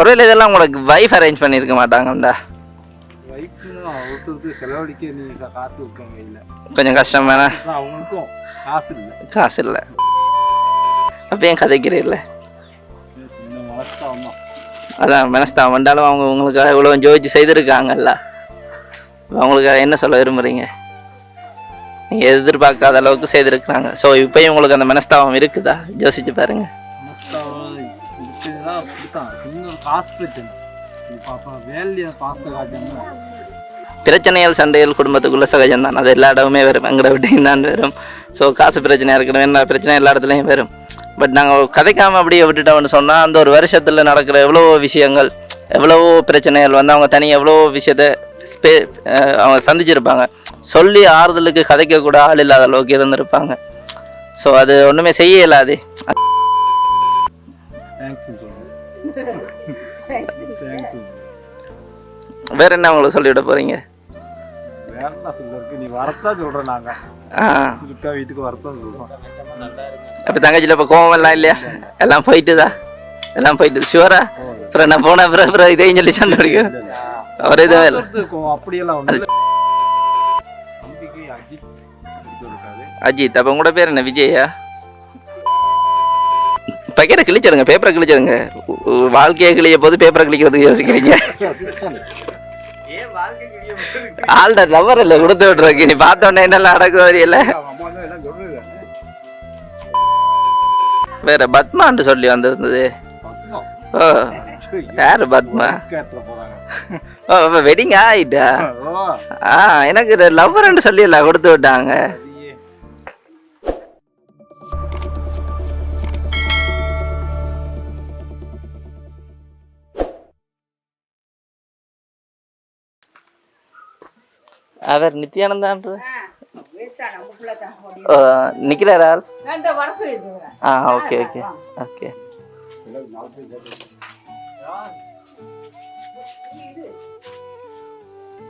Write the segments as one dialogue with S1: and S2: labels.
S1: ஒருவேளை இதெல்லாம் உங்களுக்கு வைஃப் அரேஞ்ச் பண்ணியிருக்க மாட்டாங்கண்டா? கொஞ்சம் கஷ்டம் தானே? காசு இல்லை. அப்போ ஏன் கதைக்கிறீல்ல? அதான் மனஸ்தாபம் வந்தாலும் அவங்க உங்களுக்காக இவ்வளோ ஜோதிச்சு செய்திருக்காங்கல்ல, அவங்களுக்காக என்ன சொல்ல விரும்புகிறீங்க? நீங்கள் எதிர்பார்க்காத அளவுக்கு செய்திருக்கிறாங்க. ஸோ இப்போயும் உங்களுக்கு அந்த மனஸ்தாபம் இருக்குதா? யோசிச்சு பாருங்க. பிரச்சனைகள் சண்டைகள் குடும்பத்துக்குள்ள சகஜம் தான். அது எல்லா இடமுமே வரும், எங்கட விட்டையும் தான் வரும். ஸோ காசு பிரச்சனையாக இருக்கணும், என்ன பிரச்சனை எல்லா இடத்துலையும் வரும். பட் நாங்கள் கதைக்காமல் அப்படியே விட்டுட்டோம்னு சொன்னால் அந்த ஒரு வருஷத்தில் நடக்கிற எவ்வளவோ விஷயங்கள், எவ்வளவோ பிரச்சனைகள் வந்து அவங்க தனியாக எவ்வளவோ விஷயத்த அவங்க சந்திச்சிருப்பாங்க. சொல்லி ஆறுதலுக்கு கதைக்க கூட ஆள் இல்லாத அளவுக்கு இருந்திருப்பாங்க. ஸோ அது ஒன்றுமே செய்ய இயலாது. வேற என்ன உங்களுக்கு சொல்லிவிட போறீங்க? அப்ப தங்கச்சியில இப்ப கோவம் எல்லாம் இல்லையா? எல்லாம் போயிட்டுதா? எல்லாம் போயிட்டு ஷுவரா? அப்புறம் நான் போன அப்புறம் இதையும் சொல்லி சண்டை அடிக்கும் அவர் இதுவே இல்லை. அஜித். அப்ப உங்களோட பேர் என்ன? விஜயா? பக்கெட்டை கிழிச்சிடுங்க, பேப்பரை கிழிச்சிடுங்க. வாழ்க்கையை கிழிய போது பேப்பரை கிழிக்கிறதுக்கு யோசிக்கிறீங்க. ஆள்ட நம்பர் இல்லை கொடுத்து விட்றக்கு. நீ பார்த்தோன்னே என்னெல்லாம் அடக்கு வரையில. வேற பத்மான்னு சொல்லி வந்திருந்தது. ஓ யாரு பத்மா? ஓ வெட்டிங் ஆயிட்டா? எனக்கு லவ்வர்ன்னு சொல்லி எல்லாம் கொடுத்து விட்டாங்க. அவர் நித்யானந்தான்ற நிக்கிறாரா? Okay okay okay.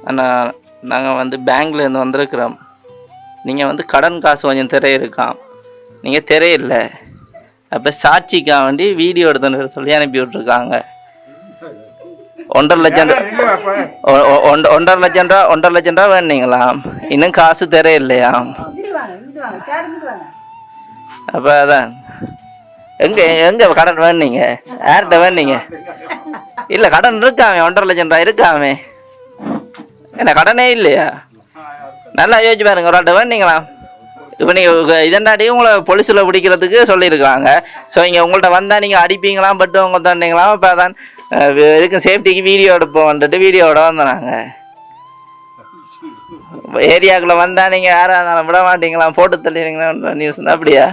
S1: அண்ணா நாங்கள் வந்து பேங்க்லேருந்து வந்திருக்கிறோம். நீங்கள் வந்து கடன் காசு கொஞ்சம் திரையிருக்கான், நீங்கள் திரையில்லை. அப்போ சாட்சிக்காக வேண்டி வீடியோ எடுத்துன்னு சொல்லி அனுப்பி விட்ருக்காங்க. 1.5 லட்சம் ரூபா வேணுங்களா? இன்னும் காசு தர இல்லையா? அப்ப அதான் எங்க எங்க கடன் வேணுங்க? யார்கிட்ட வேணுங்க? இல்ல கடன் இருக்காமே, 1.5 லட்சம் ரூபாய் இருக்காமே. என்ன கடனே இல்லையா? நல்லா யோசிச்சு பாருங்க. ஒரு ஆள்கிட்ட வேணுங்களா? இப்போ நீங்கள் இதண்டாடி உங்களை போலீஸில் பிடிக்கிறதுக்கு சொல்லியிருக்காங்க. ஸோ இங்கே உங்கள்கிட்ட வந்தால் நீங்கள் அடிப்பீங்களாம், பட்டு உங்க தண்டிங்களாம். இப்போ அதான் இதுக்கு சேஃப்டிக்கு வீடியோ எடுப்போம் வந்துட்டு வீடியோட வந்தோம். நாங்கள் ஏரியாவுக்குள்ளே வந்தால் நீங்கள் யாராக இருந்தாலும் விட மாட்டீங்களா, போட்டு தள்ளிடுங்களா நியூஸ் தான். அப்படியா?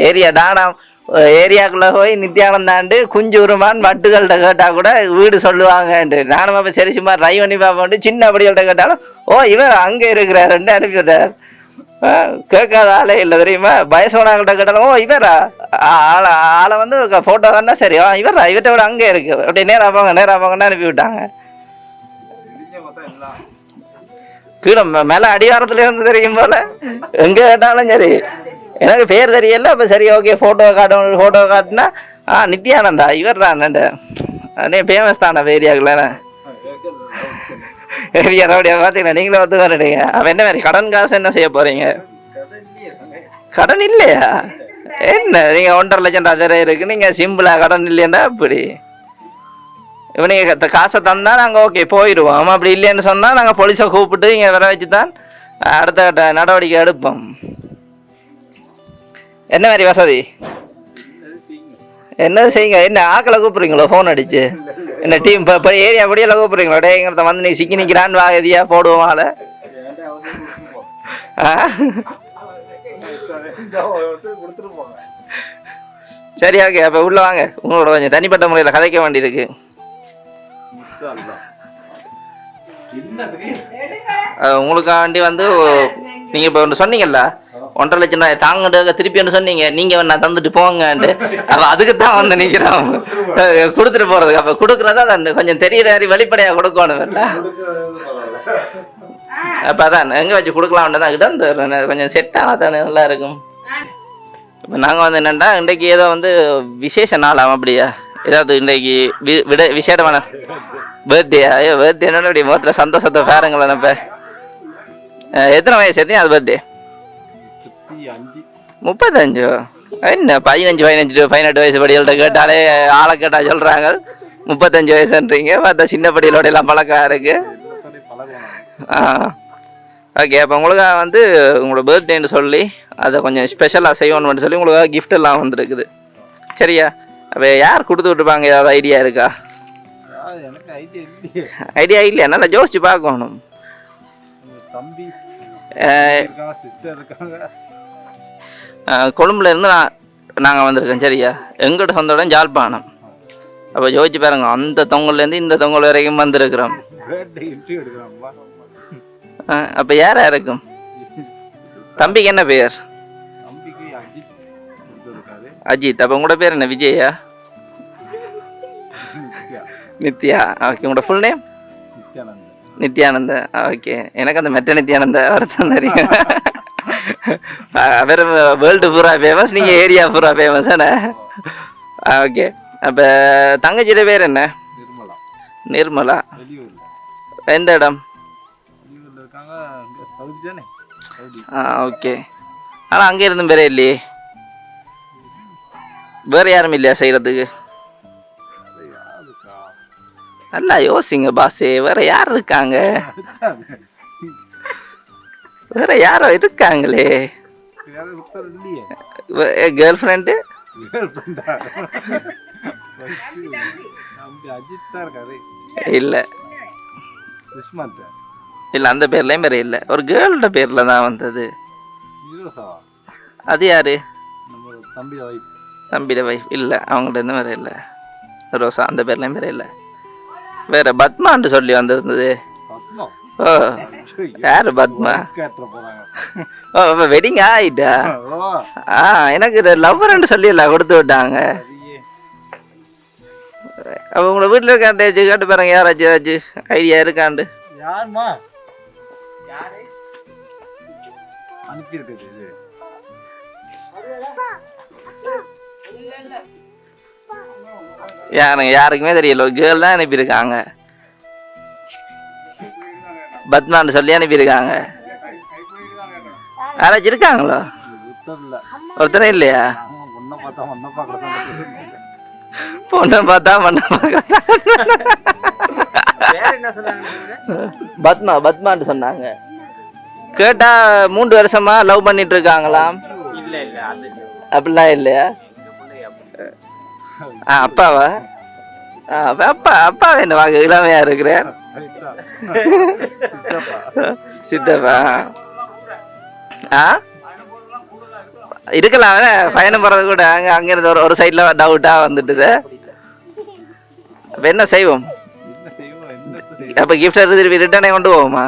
S1: ஏரியா டானா ஏரியாவுக்குள்ளே போய் நித்யானந்தாண்டு குஞ்சு உருமான் வட்டுகள்கிட்ட கேட்டால் கூட வீடு சொல்லுவாங்கன்ட்டு. நானும் அப்போ சரி சும்மா ட்ரை பண்ணி பார்ப்போன்ட்டு சின்ன படிகள்கிட்ட கேட்டாலும் ஓ இவர் அங்கே இருக்கிறாருன்ட்டு அனுப்பிவிட்டார். கேட்காத ஆளே இல்லை தெரியுமா? வயசானவங்கள்ட்ட கேட்டாலும் ஓ இவரா ஆளை வந்து ஃபோட்டோ வேணா சரி இவரா இவர்கிட்ட விட அங்கே இருக்கு அப்படி நேராக போங்கன்னு அனுப்பி விட்டாங்க. கீழே மேலே அடிவாரத்துல இருந்து தெரியும் போல எங்கே கேட்டாலும் சரி எனக்கு பேர் தெரியல. அப்போ சரி ஓகே ஃபோட்டோ காட்டினா நித்யானந்தா இவர் தான் அதே ஃபேமஸ் தானே ஏரியாக்குள்ள. ஏரியா ரவுடியா பார்த்தீங்களா? நீங்களும் ஒத்து வரீங்க. அப்போ என்ன மாதிரி கடன் காசு என்ன செய்ய போறீங்க? கடன் இல்லையா? என்ன நீங்கள் 1.5 லட்சம் ரூபா இருக்கு, நீங்கள் சிம்பிளாக கடன் இல்லையா? அப்படி இப்போ நீங்கள் காசை தந்தால் நாங்கள் ஓகே போயிடுவோம். அப்படி இல்லைன்னு சொன்னால் நாங்கள் போலீஸை கூப்பிட்டு இங்கே வர வச்சு தான் அடுத்த கட்ட நடவடிக்கை எடுப்போம். என்ன மாதிரி வசதி? என்ன செய்யுங்க? என்ன ஆக்களை கூப்பிட்றீங்களோ ஃபோன் அடிச்சு? என்ன டீம் இப்போ ஏரியா படியெல்லாம் கூப்பிட்றீங்களோ? டேங்கிறத வந்து நீ சிக்கி நிற்கிறான்னு வா எதியா போடுவோம் ஆளை. சரி ஓகே. அப்போ உள்ளே வாங்க, உங்களோட கொஞ்சம் தனிப்பட்ட முறையில் கதைக்க வேண்டியிருக்கு. உங்களுக்காக வேண்டி வந்து நீங்கள் இப்போ ஒன்று சொன்னீங்கல்ல 1.5 லட்சம் ரூபாய் தாங்க திருப்பி ஒன்று சொன்னீங்க. நீங்கள் நான் தந்துட்டு போங்கன்ட்டு. அப்போ அதுக்கு தான் வந்து நிற்கிறோம் கொடுத்துட்டு போகிறதுக்கு. அப்போ கொடுக்குறதா தான் கொஞ்சம் தெரியற மாதிரி வெளிப்படையாக கொடுக்கணும் இல்லை? அப்போ அதான் எங்கே வச்சு கொடுக்கலாம்னு தான் கிட்ட கொஞ்சம் செட் ஆனால் தானே நல்லா இருக்கும். இப்போ நாங்கள் வந்து என்னென்னா இன்றைக்கு ஏதோ வந்து விசேஷ நாளாம். அப்படியா? ஏதாவது இன்றைக்கு விசேடமான பர்த்டே? ஐயோ பர்த்டே அப்படி மொத்தத்தில் சந்தோஷத்தை பாருங்களேன். நம்ம எத்தனை வயசு எத்தனை அது பர்த்டே? 35. என்ன 15 வயசு படிகள்கிட்ட கேட்டாலே ஆளை கேட்டா சொல்றாங்க 35 வயசுன்றீங்க. பார்த்தா சின்ன படிகளோட எல்லாம் பழக்கம் இருக்கு. ஓகே, அப்போ உங்களுக்காக வந்து உங்களோட பர்த்டேன்னு சொல்லி அதை கொஞ்சம் ஸ்பெஷலாக செய்யணும்னு சொல்லி உங்களுக்காக கிஃப்ட் எல்லாம் வந்துருக்குது. சரியா? அப்போ யார் கொடுத்து விட்டுருப்பாங்க? ஏதாவது ஐடியா இருக்கா? ஐடியா இல்லையா? நல்லா யோசிச்சு பார்க்கணும். கொழும்புல இருந்து நாங்கள் வந்திருக்கோம். சரியா? எங்கிட்ட சொந்த இடம் ஜாழ்ப்பாணம். அப்போ யோசிச்சு பாருங்க, அந்த தொங்கல்லேருந்து இந்த தொங்கல் வரைக்கும் வந்திருக்கிறோம். அப்போ யாரா இருக்கும்? தம்பிக்கு என்ன பேர்? அஜித். அப்போ உங்களோட பேர் என்ன? விஜயா? நித்யா. ஓகே, உங்களோட ஃபுல் நேம்? நித்யானந்த. ஓகே, எனக்கு அந்த மெட்ட நித்யானந்த ஒருத்தன் தெரியும். வேற வேர்ல்டு பூரா ஃபேமஸ், நீங்கள் ஏரியா பூரா ஃபேமஸ் தானே? ஓகே, அப்போ தங்கச்சியோட பேர் என்ன? நிர்மலா. எந்த இடம்? ஓகே, ஆனால் அங்கே இருந்தும் பேரே இல்லையே. வேறு யாரும் இல்லையா செய்கிறதுக்கு? நல்லா யோசிங்க பாஸே, வேற யார் இருக்காங்க? வேற யாரோ இருக்காங்களே. Girl friend? இல்லை இல்லை, அந்த பேர்லேயும் வேற இல்லை. ஒரு கேர்ளோட பேரில் தான் வந்தது. அது யாரு? தம்பியோட வைஃப். இல்லை, அவங்கள்ட்ட இருந்து வேற இல்லை. ரோசா, அந்த பேர்லேயும் வேற இல்லை. வேற பத்மான்னு சொல்லி வந்திருந்தது. ஓ, யாரு பத்மா? ஓ, வெட்டிங் ஆயிட்டா? எனக்கு லவ்வர்ன்னு சொல்லி எல்லாம் கொடுத்து விட்டாங்க. அப்போ உங்களோட வீட்டில் இருக்காண்டு கேட்டு பாருங்க, யாராச்சும் ஏதாச்சும் ஐடியா இருக்காண்டு. யாருக்குமே தெரியல. ஒரு கேர்ள் தான் அனுப்பியிருக்காங்க, பத்மான்னு சொல்லி அனுப்பியிருக்காங்க. யாராச்சும் இருக்காங்களோ? ஒருத்தரே இல்லையா? பொண்ணை பார்த்தா மண்ணை பார்க்க பத்மான்னு சொன்னாங்க. கேட்டா 3 வருஷமா லவ் பண்ணிட்டு இருக்காங்களாம். அப்படிலாம் இல்லையா? அப்பாவா? அப்பா என்ன வாங்க இளமையா இருக்கிறார். சித்தப்பா இருக்கலாம். பயணம் போறது கூட அங்க இருந்து ஒரு சைட்ல டவுட்டா வந்துட்டுது. அப்ப என்ன செய்வோம்? அப்ப கிஃப்ட் திருப்பி ரிட்டர்னே கொண்டு போவோமா?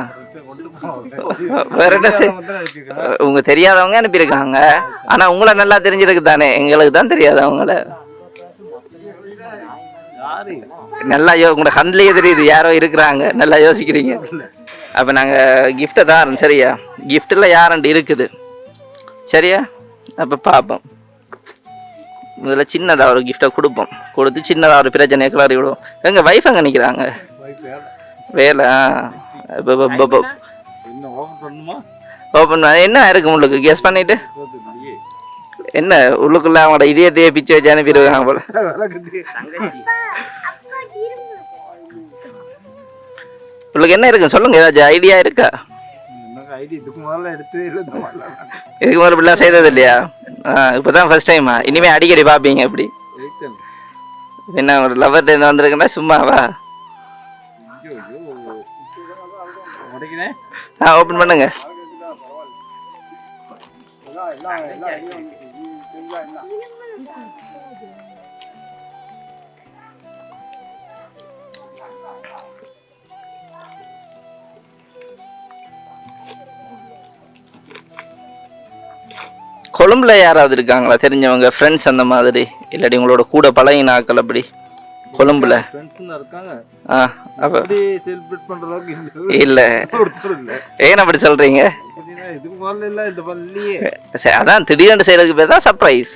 S1: வேற என்ன உங்க தெரியாதவங்க அனுப்பியிருக்காங்க. ஆனா உங்களை நல்லா தெரிஞ்சிருக்கு தானே, எங்களுக்கு தான் தெரியாது. அவங்கள நல்லா உங்களோட கண்ணிலேயே தெரியுது யாரோ இருக்கிறாங்க. நல்லா யோசிக்கிறீங்க. அப்ப நாங்க கிஃப்டை தான். சரியா? கிஃப்ட்ல யாரண்டு இருக்குது. சரியா? அப்ப பாப்போம். முதல்ல சின்னதா ஒரு கிஃப்டை கொடுப்போம். கொடுத்து சின்னதா ஒரு பிரச்சனையை கிளறி விடுவோம். எங்க வைஃப் அங்க நிக்கிறாங்க வேலை. ஓப்பன் என்ன இருக்கு உங்களுக்கு? கெஸ் பண்ணிட்டு என்ன உள்ளுக்குள்ள அவங்களோட இதயத்தையே பிச்சு வச்சு அனுப்பிடுவாங்க போல. உங்களுக்கு என்ன இருக்கு சொல்லுங்க, ஏதாச்சும் ஐடியா இருக்கா? இதுக்கு முதல்ல இப்படிலாம் செய்தது இல்லையா? இப்பதான் ஃபர்ஸ்ட் டைமா? இனிமே அடிக்கடி பாப்பீங்க எப்படி? என்ன ஒரு லவர் டே வந்திருக்குன்னா சும்மாவா? ஓப்பன் பண்ணுங்க. கொழும்புல யாராவது இருக்காங்களா தெரிஞ்சவங்க, ஃப்ரெண்ட்ஸ் அந்த மாதிரி? இல்லாட்டி உங்களோட கூட பழகின ஆக்கள் அப்படி கொழும்புல? இல்ல ஏன் அப்படி சொல்றீங்க? அதான் திடீர்னு செய்யறதுக்கு பேர் தான் சர்ப்ரைஸ்.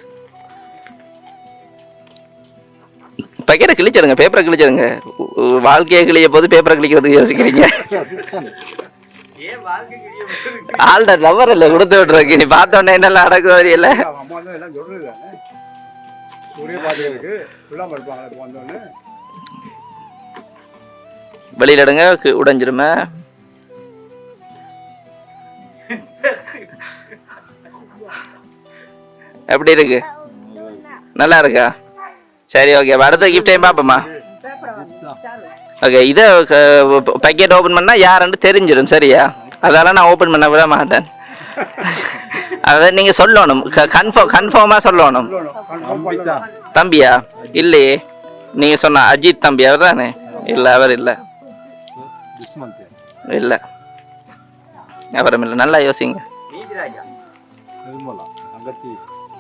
S1: பக்கெட்டை கிழிச்சிடுங்க, பேப்பரை கிழிச்சிடுங்க. வாழ்க்கையை கிழிய போது பேப்பரை கிழிக்கிறதுக்கு யோசிக்கிறீங்க. ஆள்ட நம்பர் இல்லை கொடுத்து விட்டுருக்கு. நீ பார்த்தோன்னே என்னெல்லாம் நடக்குது தெரியல. வெளியில எடுங்க, உடைஞ்சிருமே. எப்படி இருக்கு? நல்லா இருக்கா? சரி, ஓகே. அடுத்த கிஃப்டையும் பார்ப்போமா? ஓகே, இதை பேக்கெட் ஓப்பன் பண்ணால் யாருன்னு தெரிஞ்சிடும், சரியா? அதெல்லாம் நான் ஓப்பன் பண்ண விட மாட்டேன். அதை நீங்கள் சொல்லணும், கன்ஃபார்மாக சொல்லணும். தம்பியா? இல்லையே, நீங்கள் சொன்ன அஜித் தம்பி அவர் தானே? இல்லை, அவர் இல்லை. இல்லை, அவரும் இல்லை. நல்லா யோசிங்க.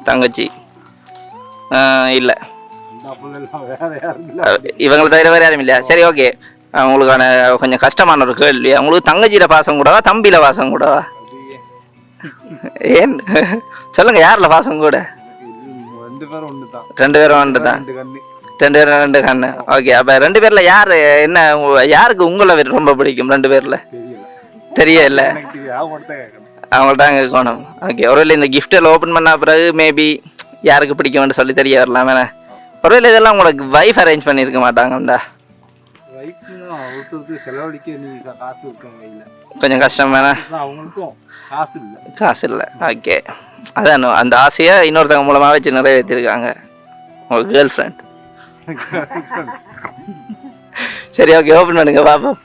S1: தங்கச்சி? இல்லை, இவங்களை தவிர வேற யாரும் இல்லையா? சரி, ஓகே. உங்களுக்கான கொஞ்சம் கஷ்டமான ஒரு கேள்வி. உங்களுக்கு தங்கச்சியில பாசம் கூடவா, தம்பியில பாசம் கூடவா? ஏன் சொல்லுங்க, யாருல பாசம் கூட? ரெண்டு பேரும் ஒன்று தான். ரெண்டு பேரும் ரெண்டு கண்ணு. ஓகே, அப்ப ரெண்டு பேர்ல யாரு என்ன, யாருக்கு உங்களை ரொம்ப பிடிக்கும்? ரெண்டு பேர்ல தெரியல, அவங்கள்ட்ட கேட்கணும். ஓகே, ஒருவேளை இந்த கிஃப்டில் ஓப்பன் பண்ண பிறகு மேபி யாருக்கு பிடிக்கும்னு சொல்லி தெரிய வரலாம். ஒருவேளை இதெல்லாம் உங்களுக்கு வைஃப் அரேஞ்ச் பண்ணியிருக்க மாட்டாங்கண்டா? கொஞ்சம் கஷ்டம் வேணா, காசு இல்லை. ஓகே, அதான் அந்த ஆசையை இன்னொருத்தவங்க மூலமாக வச்சு நிறைவேற்றிருக்காங்க உங்களுக்கு கேர்ள் ஃப்ரெண்ட். சரி, ஓகே, ஓப்பன் பண்ணுங்க பாப்போம்.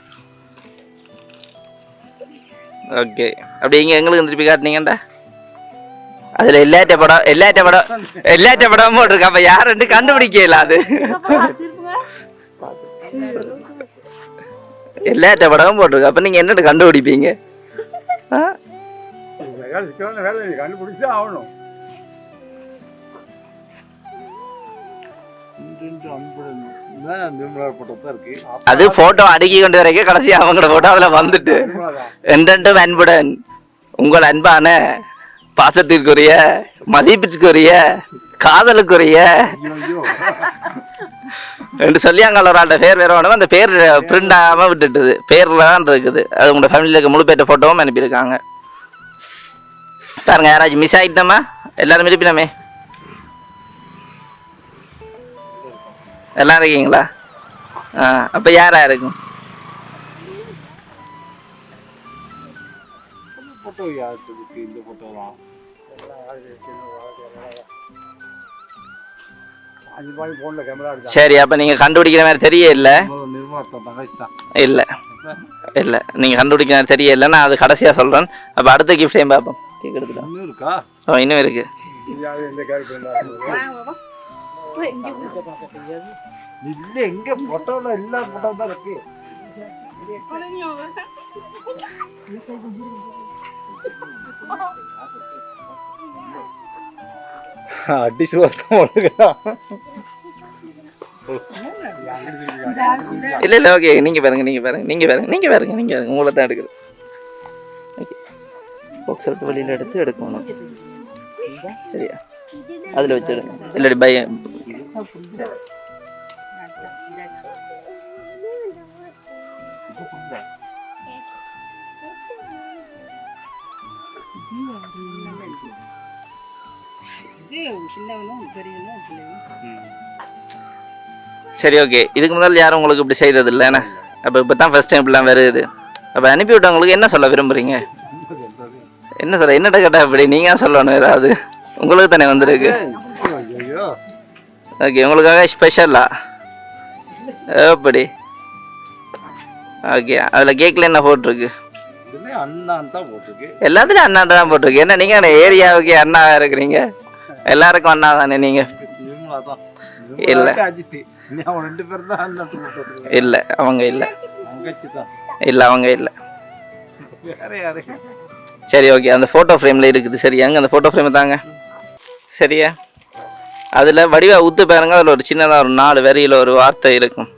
S1: ஓகே, அப்படி இங்கே எங்களுக்கு திருப்பி காட்டினீங்கண்டா. அதுல எல்லாட்ட படம் போட்டிருக்கு. அப்ப யாருன்னு கண்டுபிடிக்கல. அது எல்லாட்ட படமும் போட்டிருக்கு. அப்ப நீங்க என்னன்னு கண்டுபிடிப்பீங்க? அது போட்டோ அடுக்கி கொண்டு வரைக்கும் கடைசி அவங்களோட போட்டோ அதுல வந்துட்டு என்றென்றும் அன்புடன் உங்கள் அன்பான பாசத்திற்குரிய மதிப்பிற்குரிய காதலுக்குரிய என்று சொல்லி அங்கே ஒரு ஆள்கிட்ட பேர் வேற வேணும். அந்த பேர் பிரிண்ட் ஆகாமல் விட்டுட்டுது, பேரில் தான் இருக்குது. அது உங்களோட ஃபேமிலியில் இருக்க முழு பேட்ட ஃபோட்டோவும் அனுப்பியிருக்காங்க. பாருங்க, யாராச்சும் மிஸ் ஆகிட்டோமா? எல்லாரும் இருப்பினமே, எல்லாம் இருக்கீங்களா? அப்போ யாரா இருக்கும்? சரி, அப்ப நீங்க கண்டுபிடிக்கிற மாதிரி தெரிய இல்ல. இல்ல இல்ல, நீங்க கண்டுபிடிக்கிற மாதிரி தெரிய இல்ல. நான் அது கடைசியா சொல்றேன். அப்ப அடுத்த கிஃப்டையும் பார்ப்போம். இன்னும் இருக்கு.
S2: எங்க போட்டோல எல்லா போட்டோ தான் இருக்கு.
S1: இல்ல இல்ல, ஓகே, நீங்க பாருங்க, உங்களை தான் எடுக்குது. பாக்ஸ் விட்டு வெளியில எடுக்கணும், சரியா? அதுல வச்சு எடுங்க. இல்லாடி பயம். சரி, ஓகே. இதுக்கு முதல்ல யாரும் உங்களுக்கு இப்படி செய்தது இல்லைண்ணே? அப்போ இப்போ தான் ஃபர்ஸ்ட் டைம் இப்படிலாம் வருது. அப்போ அனுப்பி விட்டவங்களுக்கு என்ன சொல்ல விரும்புறீங்க? என்ன சொல்ல, என்னட்ட கேட்டா இப்படி நீங்கள் சொல்லணும். ஏதாவது உங்களுக்கு தானே வந்திருக்கு. ஓகே, உங்களுக்காக ஸ்பெஷலா எப்படி? ஓகே, அதில் கேக்கில் என்ன போட்டிருக்கு? எல்லாத்துலையும் அண்ணாட்ட தான் போட்டிருக்கு. என்ன நீங்கள் ஏரியாவுக்கு அண்ணாவா இருக்கிறீங்க? எல்லாருக்கும் அண்ணா தானே நீங்க? இல்ல இல்ல, அவங்க இல்ல. இல்ல, அவங்க இல்ல. சரி, ஓகே. அந்த போட்டோ ஃப்ரேம்ல இருக்குது, சரியா? அங்க அந்த போட்டோ ஃப்ரேம் தாங்க, சரியா? அதுல வடிவா ஊத்து பாருங்க. அதுல ஒரு சின்னதா ஒரு 4 வரியில ஒரு வார்த்தை இருக்கும்.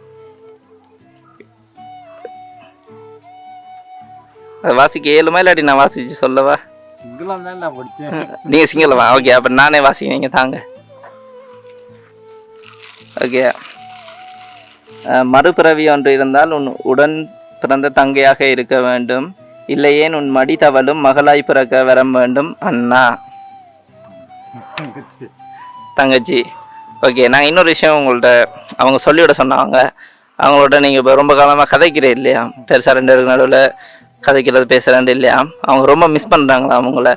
S1: அது வாசிக்க இயலுமா, இல்லாட்டி நான் வாசிச்சு சொல்லவா? நீங்க சிங்களவா? ஓகே, அப்ப நானே வாசிக்கிறீங்க தாங்க. ஓகே, மறுபிறவி ஒன்று இருந்தால் உன் உடன் பிறந்த தங்கையாக இருக்க வேண்டும், இல்லையேன் உன் மடி தவளும் மகளாய் பிறக்க வர வேண்டும் அண்ணா. தங்கச்சி. ஓகே, நான் இன்னொரு விஷயம் உங்கள்கிட்ட அவங்க சொல்லிவிட சொன்னாங்க. அவங்களோட நீங்கள் இப்போ ரொம்ப காலமாக கதைக்கிறே இல்லையா, பெருசாக 2 பேருக்கு நடுவில் கதைக்கிறது பேசுகிறேன் இல்லையா, அவங்க ரொம்ப மிஸ் பண்ணுறாங்களா அவங்கள.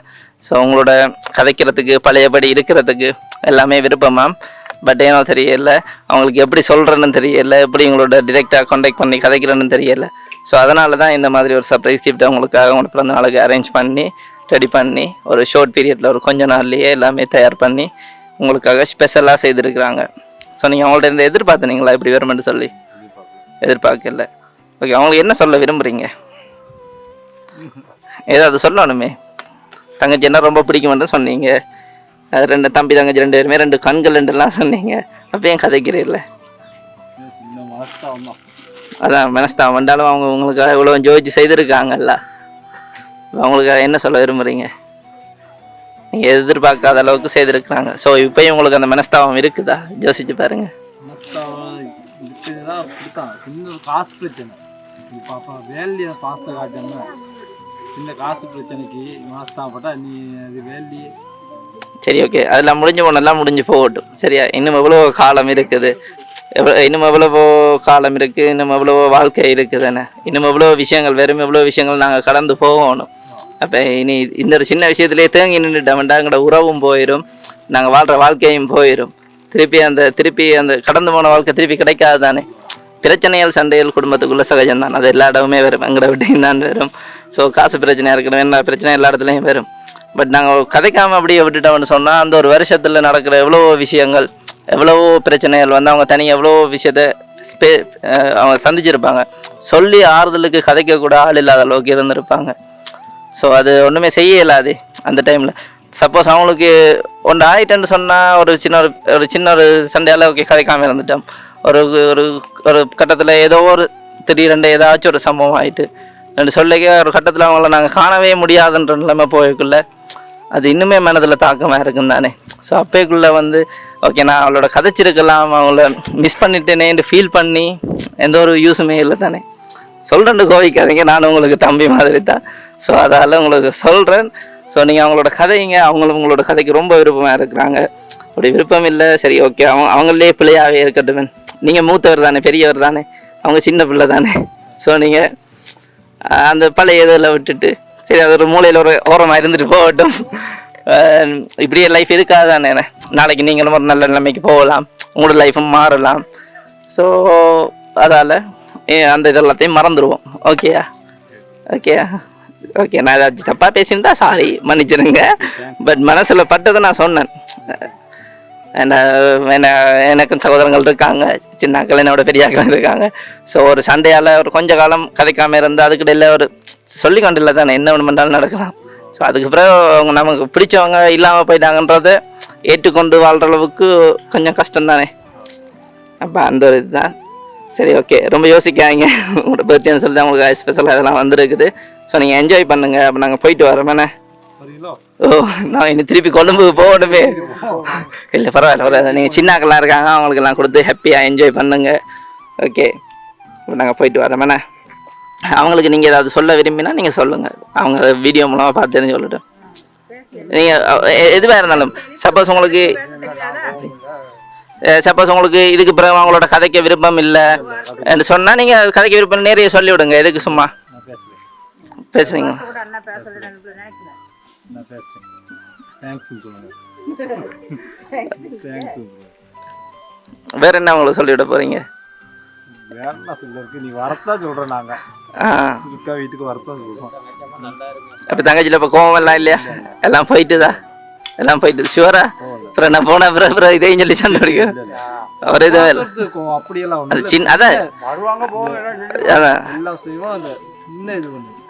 S1: ஸோ அவங்களோட கதைக்கிறதுக்கு பழையபடி இருக்கிறதுக்கு எல்லாமே விருப்பம் மேம். பட் ஏனோ தெரியல, அவங்களுக்கு எப்படி சொல்கிறேன்னு தெரியல, எப்படி உங்களோட டிரெக்டாக கான்டாக்ட் பண்ணி கதைக்கிறேன்னு தெரியல. ஸோ அதனால தான் இந்த மாதிரி ஒரு சர்ப்ரைஸ் கிஃப்ட் அவங்களுக்காக அவங்களோட பிறந்த நாளுக்கு அரேஞ்ச் பண்ணி ரெடி பண்ணி ஒரு ஷார்ட் பீரியடில் ஒரு கொஞ்ச நாள்லேயே எல்லாமே தயார் பண்ணி உங்களுக்காக ஸ்பெஷலாக செய்திருக்கிறாங்க. ஸோ நீங்கள் அவங்கள்ட்ட இருந்து எதிர்பார்த்தனீங்களா இப்படி வருமென்று சொல்லி? எதிர்பார்க்கல. ஓகே, அவங்களுக்கு என்ன சொல்ல விரும்புகிறீங்க? ஏதாவது சொல்லணுமே. தங்கச்சி என்ன ரொம்ப பிடிக்குமென்று சொன்னீங்க, அது 2 தம்பி தங்கச்சி 2 பேருமே 2 கண்கள் 2லாம் சொன்னீங்க. அப்பயும் கதைக்கிறீல்ல, அதான் மனஸ்தான் வந்தாலும் அவங்க உங்களுக்காக இவ்வளோ ஜோதிச்சு செய்திருக்காங்கல்ல, அவங்களுக்காக என்ன சொல்ல விரும்புகிறீங்க? நீங்கள் எதிர்பார்க்காத அளவுக்கு செய்திருக்கிறாங்க. ஸோ இப்போயும் உங்களுக்கு அந்த மனஸ்தாபம் இருக்குதா? யோசிச்சு பாருங்க.
S2: காசு பிரச்சனை பாப்பா வேலையை பாஸ்த காட்டணும், சின்ன காசு பிரச்சனைக்கு மனஸ்தாபப்பட்டா நீ அது வேலையே.
S1: சரி, ஓகே, அதெல்லாம் முடிஞ்சு போனெல்லாம் முடிஞ்சு போகட்டும். சரியா? இன்னும் எவ்வளோ காலம் இருக்குது, இன்னும் எவ்வளவோ காலம் இருக்குது, இன்னும் எவ்வளவோ வாழ்க்கை இருக்குதுன்னு, இன்னும் எவ்வளோ விஷயங்கள் வெறும் எவ்வளோ விஷயங்கள் நாங்கள் கடந்து போகணும். அப்போ இனி இந்த ஒரு சின்ன விஷயத்துலேயே தேங்கி நின்றுட்டோம்டா எங்களோட உறவும் போயிடும், நாங்கள் வாழ்கிற வாழ்க்கையும் போயிடும். திருப்பி அந்த கடந்து போன வாழ்க்கை திருப்பி கிடைக்காது தானே. பிரச்சனைகள் சண்டைகள் குடும்பத்துக்குள்ளே சகஜம்தான், அது எல்லா இடமுமே வரும், எங்களோட விட்டையும் தான் வரும். ஸோ காசு பிரச்சனையாக இருக்கணும், என்ன பிரச்சனை எல்லா இடத்துலையும் வரும். பட் நாங்கள் கதைக்காமல் அப்படியே விட்டுட்டோம்னு சொன்னால் அந்த ஒரு வருஷத்தில் நடக்கிற எவ்வளோ விஷயங்கள், எவ்வளவோ பிரச்சனைகள் வந்து அவங்க தனியாக எவ்வளோ விஷயத்த அவங்க சந்திச்சிருப்பாங்க. சொல்லி ஆறுதலுக்கு கதைக்கக்கூட ஆள் இல்லாத அளவுக்கு இருந்திருப்பாங்க. ஸோ அது ஒன்றுமே செய்ய இயலாது அந்த டைமில். சப்போஸ் அவங்களுக்கு ஒன்று ஆகிட்டேன்னு சொன்னால் ஒரு சின்ன ஒரு சண்டையால் ஓகே கதைக்காமல் இருந்துட்டோம். ஒரு ஒரு கட்டத்தில் ஏதோ ஒரு திடீரெண்டு ஏதாச்சும் ஒரு சம்பவம் ஆகிட்டு ரெண்டு சொல்லிக்க ஒரு கட்டத்தில் அவங்கள நாங்கள் காணவே முடியாதுன்ற நிலைமை போய்க்குள்ள அது இன்னுமே மனதில் தாக்கமாக இருக்குன்னு தானே. ஸோ அப்போக்குள்ளே வந்து ஓகே நான் அவளோட கதைச்சிருக்கலாம், அவங்கள மிஸ் பண்ணிட்டேனேன்னு ஃபீல் பண்ணி எந்த ஒரு யூஸுமே இல்லை தானே. சொல்கிறேன்னு கோவிக்காதீங்க, நானும் உங்களுக்கு தம்பி மாதிரி தான். ஸோ அதால் உங்களுக்கு சொல்கிறேன். ஸோ நீங்கள் அவங்களோட கதைங்க, அவங்களும் உங்களோட கதைக்கு ரொம்ப விருப்பமாக இருக்கிறாங்க. அப்படி விருப்பம் இல்லை சரி ஓகே, அவங்களே பிள்ளையாகவே இருக்கட்டும். நீங்கள் மூத்தவர் தானே, பெரியவர் தானே, அவங்க சின்ன பிள்ளை தானே. ஸோ நீங்கள் அந்த பழைய இதில் விட்டுட்டு சரி அது ஒரு மூலையில் ஒரு ஓரமாக இருந்துட்டு போகட்டும். இப்படியே லைஃப் இருக்காது தானே. நாளைக்கு நீங்களும் ஒரு நல்ல நிலைமைக்கு போகலாம், உங்களோட லைஃப்பும் மாறலாம். ஸோ அதால் அந்த இதெல்லாத்தையும் மறந்துடுவோம். ஓகேயா? ஓகேயா? ஓகே, நான் ஏதாச்சும் தப்பாக பேசியிருந்தா சாரி மன்னிச்சிருங்க. பட் மனசில் பட்டதை நான் சொன்னேன். எனக்கும் சகோதரங்கள் இருக்காங்க, சின்னாக்கள் என்னோட பெரியாக்கள் இருக்காங்க. ஸோ ஒரு சண்டையால் ஒரு கொஞ்ச காலம் கதைக்காமல் இருந்து அதுக்கிடையில் ஒரு சொல்லிக்கொண்டு இல்லை தானே, என்ன ஒன்று பண்ணாலும் நடக்கலாம். ஸோ அதுக்கு பிறகு அவங்க நமக்கு பிடிச்சவங்க இல்லாமல் போயிட்டாங்கன்றதை ஏற்றுக்கொண்டு வாழ்கிற அளவுக்கு கொஞ்சம் கஷ்டம் தானே. அப்போ அந்த ஒரு இதுதான். சரி ஓகே, ரொம்ப யோசிக்காங்க. உங்களோட பர்த்டேன்னு சொல்லி தான் உங்களுக்கு ஸ்பெஷலாக இதெல்லாம் வந்துருக்குது. ஸோ நீங்கள் என்ஜாய் பண்ணுங்கள். அப்போ நாங்கள் போயிட்டு வரோமேண்ணே. ஓ நான் இன்னும் திருப்பி கொழும்பு போகணுமே. இல்லை பரவாயில்ல, நீங்கள் சின்னாக்கெல்லாம் இருக்காங்க, அவங்களுக்கெல்லாம் கொடுத்து ஹாப்பியாக என்ஜாய் பண்ணுங்கள். ஓகே, இப்போ நாங்கள் போயிட்டு வரோமேண்ணே. அவங்களுக்கு நீங்கள் ஏதாவது சொல்ல விரும்பினா நீங்கள் சொல்லுங்கள், அவங்க வீடியோ மூலமாக பார்த்து தெரிஞ்சு சொல்லட்டும். நீங்கள் எதுவாக இருந்தாலும் சப்போஸ் உங்களுக்கு இதுக்கு பிறகு அவங்களோட கதைக்க விருப்பம் இல்லை என்று சொன்னால் நீங்கள் கதைக்க விருப்பம் நிறைய சொல்லிவிடுங்க. எதுக்கு சும்மா பேசுறீங்க? வேற என்ன உங்களுக்கு சொல்லிவிட போறீங்க? அப்ப தங்கச்சியில இப்ப கோவம் எல்லாம் இல்லையா? எல்லாம் போயிட்டுதா? எல்லாம் போயிட்டு ஷுவரா? அப்புறம் நான் போன அப்புறம் இதையும் சொல்லி சண்டை பிடிக்கும் ஒரு இது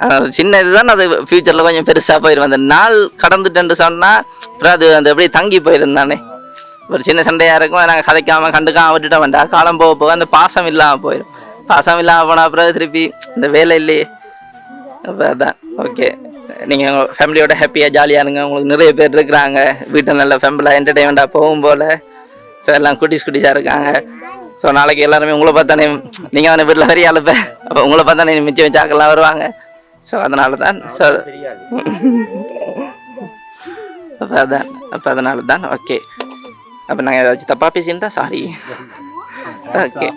S1: அதான் சின்ன இதுதான். அது ஃபியூச்சர்ல கொஞ்சம் பெருசா போயிடும். அந்த நாள் கடந்துட்டு சொன்னா அப்புறம் அது அந்த அப்படியே தங்கி போயிருந்தானே. ஒரு சின்ன சண்டையா இருக்கும், நாங்கள் கதைக்காம கண்டுக்காம விட்டுட்ட வேண்டாம். காலம் போக போக அந்த பாசம் இல்லாமல் போயிடும். பாசம் இல்லாமல் போனால் அப்புறம் திருப்பி இந்த வேலை இல்லையே. அப்போ அதான் ஓகே, நீங்கள் உங்கள் ஃபேமிலியோட ஹாப்பியாக ஜாலியாக இருங்க. உங்களுக்கு நிறைய பேர் இருக்கிறாங்க வீட்டில், நல்ல ஃபேமிலியாக என்டர்டெயின்மெண்ட்டாக போகும் போல். ஸோ எல்லாம் குட்டிஸாக இருக்காங்க. ஸோ நாளைக்கு எல்லாருமே உங்களை பார்த்தானே நீங்கள் தானே வீட்டில் பெரிய ஆளுப்ப அப்போ உங்களை பார்த்தானே மிச்சம் மிச்சாக்கெல்லாம் வருவாங்க. ஸோ அதனால தான் ஸோ அப்போ அதனால தான் ஓகே. அப்போ நாங்கள் ஏதாச்சும் தப்பாக பேசியிருந்தா சாரி. ஓகே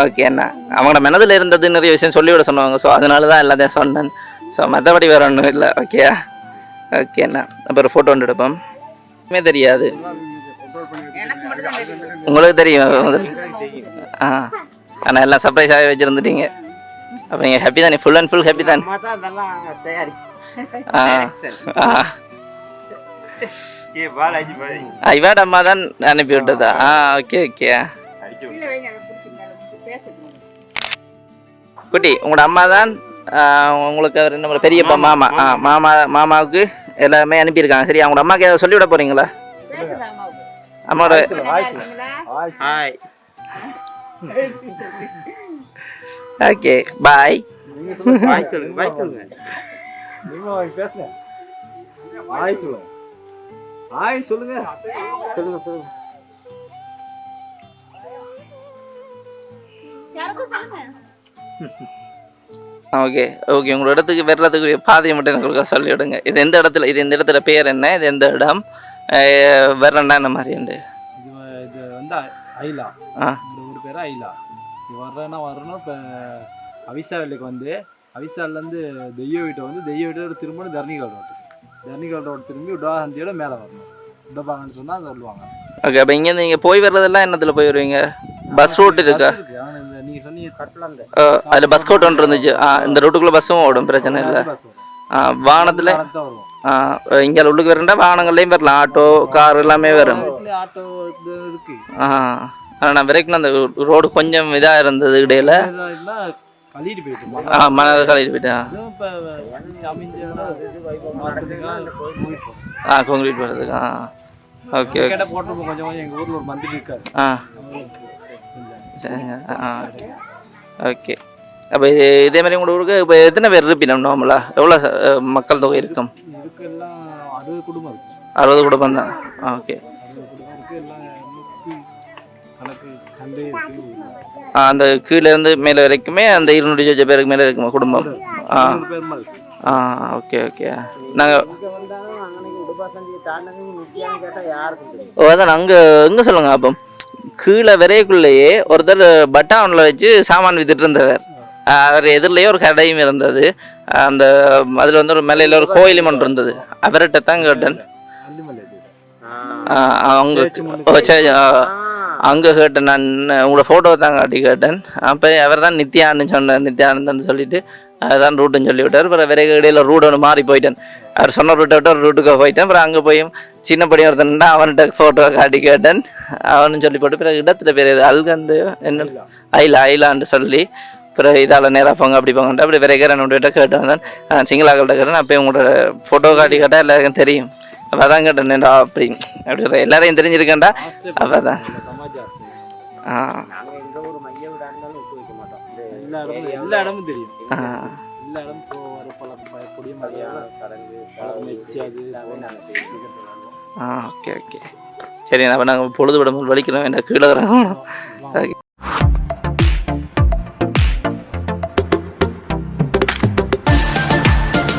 S1: ஓகே அண்ணா அவங்களோட மனதில் இருந்தது நிறைய விஷயம் சொல்லிவிட சொன்னாங்க. ஸோ அதனால தான் எல்லாத்தையும் சொன்னேன். ஸோ மற்றபடி வேறு ஒன்றும் இல்லை. ஓகே ஓகே அண்ணா. அப்புறம் ஃபோட்டோ ஒன்று எடுப்போம். தெரியாது உங்களுக்கு தெரியும் முதல். ஆனால் எல்லாம் சர்ப்ரைஸாகவே வச்சுருந்துட்டீங்க. அப்போ நீங்கள் ஹாப்பி தானே? ஃபுல் அண்ட் ஃபுல் ஹாப்பி தான். இவாட அம்மா தான் அனுப்பி விட்டதா? Okay okay. குட்டி உங்களோட அம்மா தான் உங்களுக்கு அவர் என்ன பெரியப்பா மாமா மாமாவுக்கு எல்லாமே அனுப்பியிருக்காங்க. சரி அவங்களோட அம்மாவுக்கு ஏதாவது சொல்லிவிட போறீங்களா? அம்மாவோட ஓகே பாய். Okay okay. உங்களோட இடத்துக்கு வர்றதுக்குரிய பாதையை மட்டும் எனக்கு சொல்லிவிடுங்க. இது எந்த இடத்துல, இது இந்த இடத்துல பேர் என்ன, இது எந்த இடம், வர்றேன்னா என்ன மாதிரி உண்டு?
S2: இது வந்து ஐலா. இந்த ஊர் பேர் ஐலா. இது வரணும் இப்போ அவிசாவிலுக்கு வந்து அவிசாவிலேருந்து தெய்ய வீட்டை வந்து தெய்ய வீட்டோட திரும்ப தர்ணிகால் ரோடு திரும்பி உடாஹந்தியோட மேலே வரணும். உடப்பாங்கன்னு சொன்னால் சொல்லுவாங்க.
S1: ஓகே. அப்போ இங்கேருந்து நீங்கள் போய் வர்றதெல்லாம் என்னத்தில் போய் வருவீங்க? பஸ் ரூட் இருக்கா?
S2: நீங்கள் சொன்னீங்க கட்டலாங்க.
S1: அதில் பஸ் கோட் ஒன்று இருந்துச்சு. இந்த ரூட்டுக்குள்ளே பஸ்ஸும் ஓடும், பிரச்சனை இல்லை. வாகனத்தில் இங்கே உள்ளுக்கு வரண்டா வாகனங்கள்லையும் வரலாம். ஆட்டோ கார் எல்லாமே வரும்.
S2: ஆட்டோ இருக்கு.
S1: ஆனால் வரைக்கும் அந்த ரோடு கொஞ்சம் இதாக இருந்தது இடையில. மணல் கழிட்டு போயிட்டேன். கான்கிரீட் போடுறதுக்கு. Okay okay. அப்போ இதே மாதிரி உங்களோட ஊருக்கு இப்போ எத்தனை பேர் இருப்பினோம்? நார்மலா எவ்வளோ மக்கள் தொகை இருக்கும்? 60 குடும்பம் தான். ஓகே. அந்த கீழே இருந்து மேலே வரைக்குமே அந்த 200 பேருக்கு மேலே இருக்குமா குடும்பம்? Okay okay. நாங்கள் அதான் அங்கே எங்கே சொல்லுங்க. அப்போ கீழே விரைக்குள்ளேயே ஒருத்தர் பட்டானில் வச்சு சாமான் வித்துட்டு இருந்தவர். அவர் எதிரிலேயே ஒரு கடையும் இருந்தது. அந்த அதில் வந்து ஒரு மேலையில் ஒரு கோயிலும் ஒன்று இருந்தது. அவர்கிட்ட தான் கேட்டேன். அங்கே கேட்டேன் நான். உங்களோட ஃபோட்டோ தான் காட்டி கேட்டேன். அப்போ அவர் தான் நித்யான்னு சொன்னார். நித்யானந்தன்னு சொல்லிட்டு அதுதான் ரூட்டுன்னு சொல்லி விட்டார். அப்புறம் விரைவு இடையில ரூட் ஒன்று மாறி போயிட்டேன். அவர் சொன்ன ரூட்டை விட்டு ஒரு ரூட்டுக்கு போயிட்டேன். அப்புறம் அங்கே போய் சின்னப்படி ஒருத்தன்டா அவன்கிட்ட ஃபோட்டோ காட்டி கேட்டேன். அவனு சொல்லி போட்டு பிறகு இடத்துல பேர் அல்கந்து என்ன ஐலான்னு சொல்லி பிறகு இதால் நேராக போங்க அப்படி போங்கன்ட்டு அப்படி விரைக்கிற என்னோட கேட்டு வந்தேன். சிங்களாக்கள்கிட்ட கேட்டேன். அப்போ உங்களோட ஃபோட்டோ காட்டி கேட்டால் எல்லாருக்கும் தெரியும். அப்போ அதான் கேட்டேன்டா அப்படி அப்படி எல்லாரையும் தெரிஞ்சிருக்கேன்டா. அப்போ தான்
S2: எல்லா இடமும் தெரியும்.
S1: Okay okay. சரி அப்போ நாங்கள் பொழுது விடாமல் வலிக்கிறோம். என்ன கீழே ஓகே.